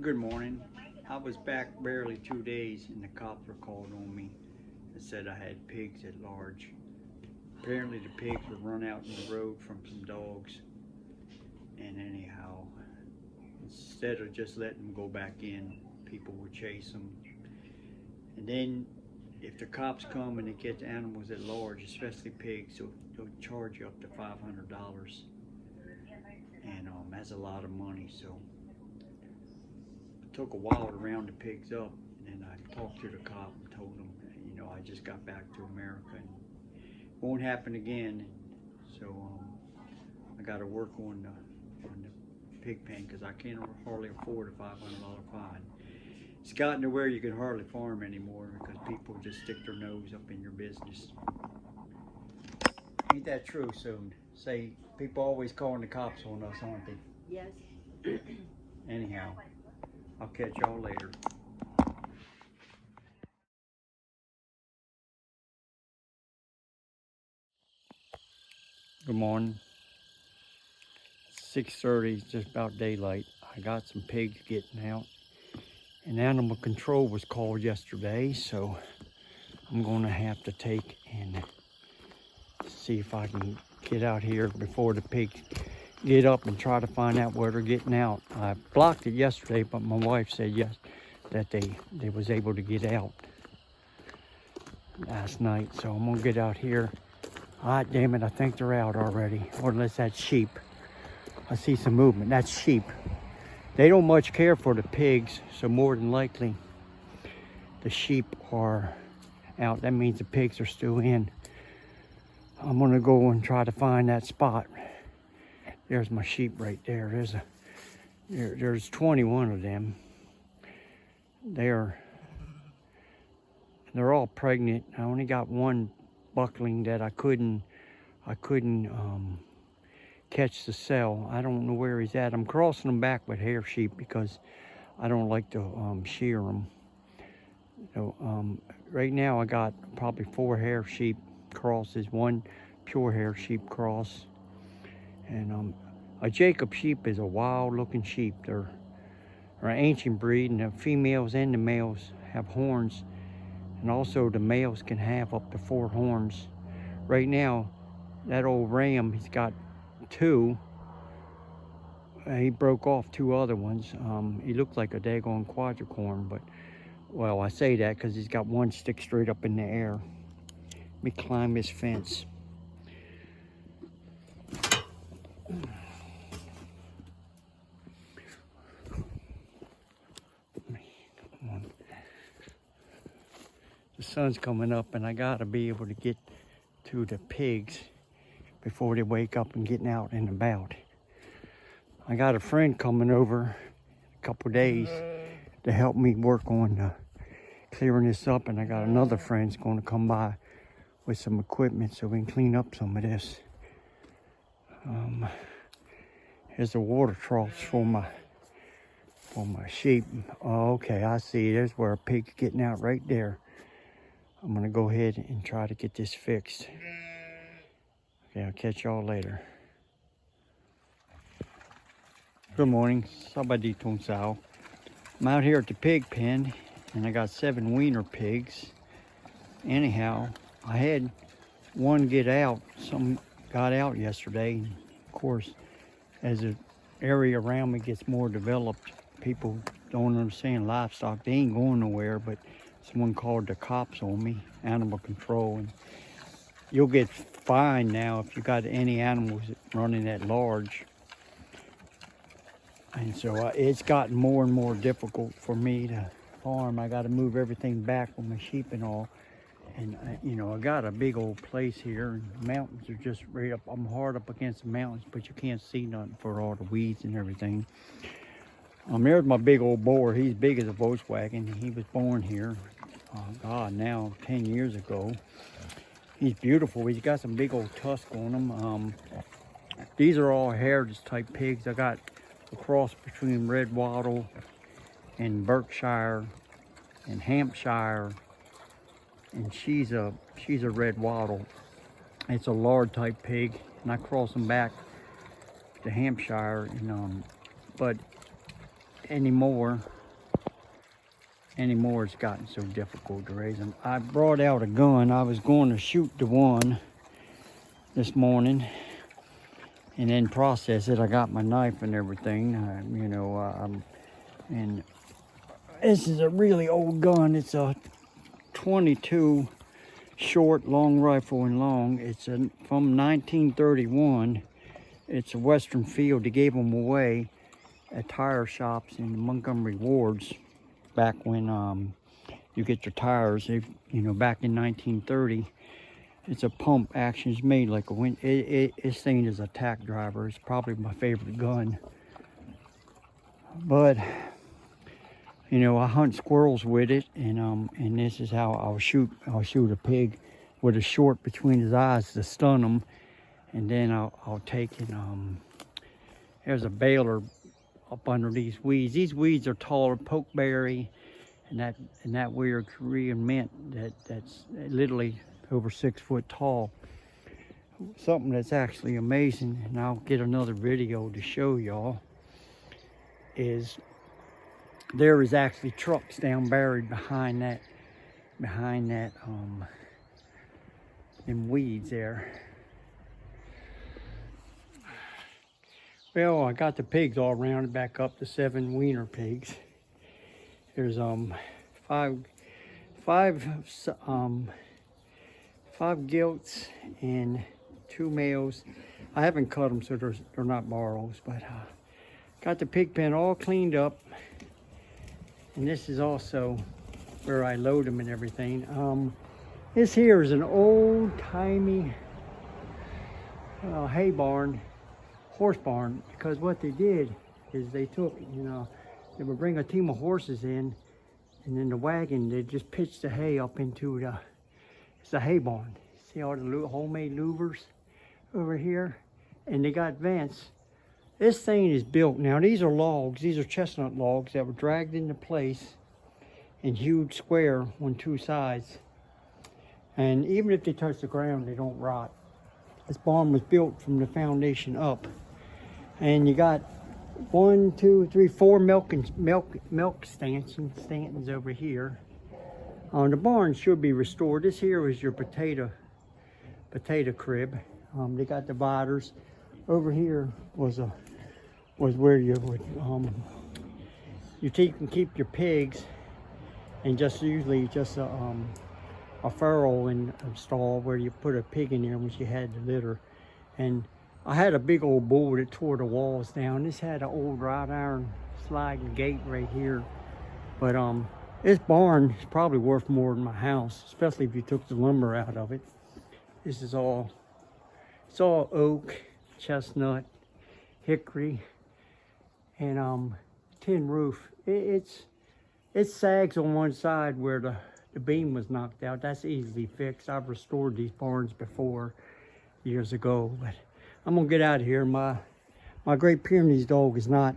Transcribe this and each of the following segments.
Good morning. I was back barely 2 days and the cops were called on me and said I had pigs at large. Apparently the pigs were run out in the road from some dogs, and anyhow, instead of just letting them go back in, people would chase them. And then if the cops come and they get the animals at large, especially pigs, they'll charge you up to $500. And that's a lot of money. So took a while to round the pigs up, and I talked to the cop and told him, I just got back to America and it won't happen again. So I got to work on the pig pen because I can't hardly afford a $500 fine. It's gotten to where you can hardly farm anymore because people just stick their nose up in your business. Ain't that true, Soon? Say, people always calling the cops on us, aren't they? Yes. Anyhow, I'll catch y'all later. Good morning. 6:30, just about daylight. I got some pigs getting out. And animal control was called yesterday, so I'm gonna have to take and see if I can get out here before the pigs get up and try to find out where they're getting out. I blocked it yesterday, but my wife said yes, that they was able to get out last night. So I'm gonna get out here. Ah, damn it, I think they're out already. Or unless that's sheep. I see some movement. That's sheep. They don't much care for the pigs, so more than likely the sheep are out. That means the pigs are still in. I'm gonna go and try to find that spot. There's my sheep right there. There's 21 of them. They're all pregnant. I only got one buckling that I couldn't catch the cell. I don't know where he's at. I'm crossing them back with hair sheep because I don't like to shear them. So right now I got probably 4 hair sheep crosses, 1 pure hair sheep cross, and a Jacob sheep is a wild looking sheep. They're an ancient breed, and the females and the males have horns, and also the males can have up to 4 horns. Right now that old ram, he's got 2. He broke off 2 other ones. He looked like a daggone quadricorn, but well, I say that because he's got 1 stick straight up in the air. Let me climb this fence. The sun's coming up and I gotta be able to get to the pigs before they wake up and getting out and about. I got a friend coming over in a couple days to help me work on clearing this up, and I got another friend's going to come by with some equipment so we can clean up some of this. Here's the water troughs for my sheep. Oh, okay, I see. There's where a pig's getting out right there. I'm gonna go ahead and try to get this fixed. Okay, I'll catch y'all later. Good morning. Sabadito Sao. I'm out here at the pig pen and I got 7 Weaner pigs. Anyhow, I had 1 get out. Some got out yesterday. Of course, as the area around me gets more developed, people don't understand livestock. They ain't going nowhere, but someone called the cops on me, animal control, and you'll get fined now if you got any animals running at large. And so it's gotten more and more difficult for me to farm. I got to move everything back with my sheep and all. And I got a big old place here, and the mountains are just right up. I'm hard up against the mountains, but you can't see nothing for all the weeds and everything. There's my big old boar. He's big as a Volkswagen. He was born here, now 10 years ago. He's beautiful. He's got some big old tusk on him. These are all heritage type pigs. I got a cross between Red Wattle and Berkshire and Hampshire, and she's a Red Wattle. It's a lard type pig, and I cross them back to Hampshire. And but anymore. It's gotten so difficult to raise them. I brought out a gun. I was going to shoot the one this morning and then process it. I got my knife and everything, and this is a really old gun. It's a 22 short, long rifle and long. It's from 1931. It's a Western field. They gave them away at tire shops in Montgomery Wards back when you get your tires. Back in 1930. It's a pump action. It's made like a wind. This thing is a tack driver. It's probably my favorite gun. But I hunt squirrels with it, and this is how I'll shoot a pig with a short between his eyes to stun him, and then I'll take it. There's a baler up under these weeds. These weeds are taller, pokeberry, and that weird Korean mint that's literally over 6 foot tall. Something that's actually amazing, and I'll get another video to show y'all, is there is actually trucks down buried behind them weeds there. Well, I got the pigs all rounded back up to 7 Weaner pigs. There's five gilts and 2 males. I haven't cut them, so they're not borrows, but got the pig pen all cleaned up. And this is also where I load them and everything. This here is an old-timey hay barn, horse barn, because what they did is they took, they would bring a team of horses in, and then the wagon, they just pitched the hay up into it's a hay barn. See all the homemade louvers over here? And they got vents. This thing is built, now these are logs, these are chestnut logs that were dragged into place in huge square on 2 sides. And even if they touch the ground, they don't rot. This barn was built from the foundation up. And you got 1, 2, 3, 4 milk stanchions over here. The barn should be restored. This here is your potato crib. They got dividers. Over here was where you would you keep your pigs, and usually just a farrow in a stall where you put a pig in there when you had the litter. And I had a big old bull that tore the walls down. This had an old wrought iron sliding gate right here. But this barn is probably worth more than my house, especially if you took the lumber out of it. This is it's all oak, chestnut, hickory, and tin roof. It sags on one side where the beam was knocked out. That's easily fixed. I've restored these barns before years ago, but I'm gonna get out of here. My Great Pyrenees dog is not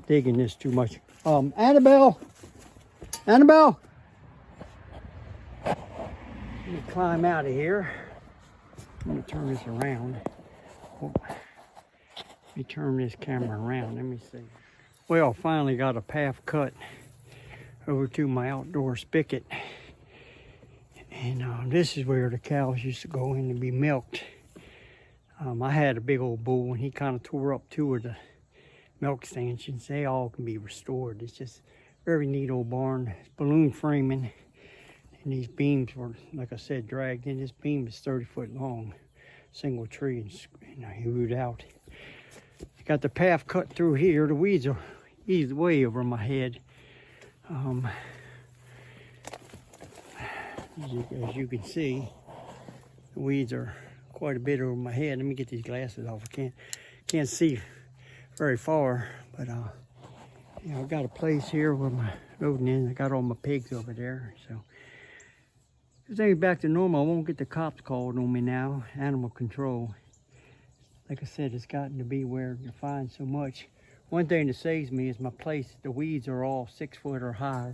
digging this too much. Annabelle, let me climb out of here. Let me turn this around. Let me turn this camera around. Let me see. Well, finally got a path cut over to my outdoor spigot. And this is where the cows used to go in to be milked. I had a big old bull, and he kind of tore up 2 of the milk stanchions. They all can be restored. It's just very neat old barn. It's balloon framing. And these beams were, like I said, dragged in. This beam is 30 foot long, single tree, and hewed out. Got the path cut through here. The weeds are way over my head. As you can see, the weeds are quite a bit over my head. Let me get these glasses off. I can't see very far, but I've got a place here where my loading is. I got all my pigs over there, so everything's back to normal. I won't get the cops called on me now. Animal control. Like I said, it's gotten to be where you find so much. One thing that saves me is my place. The weeds are all 6 foot or higher.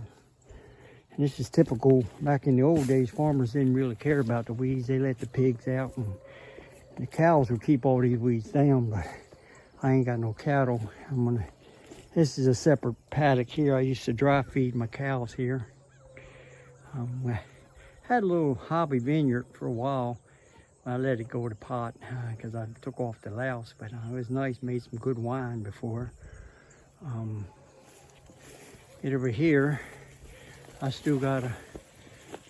And this is typical. Back in the old days, farmers didn't really care about the weeds. They let the pigs out, and the cows would keep all these weeds down, but I ain't got no cattle. This is a separate paddock here. I used to dry feed my cows here. I had a little hobby vineyard for a while. I let it go to pot because I took off the louse, but it was nice, made some good wine before. Get over here, I still got like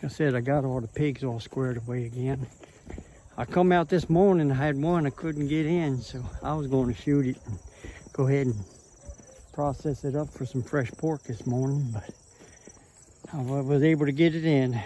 I said, I got all the pigs all squared away again. I come out this morning, I had one I couldn't get in, so I was going to shoot it and go ahead and process it up for some fresh pork this morning, but I was able to get it in.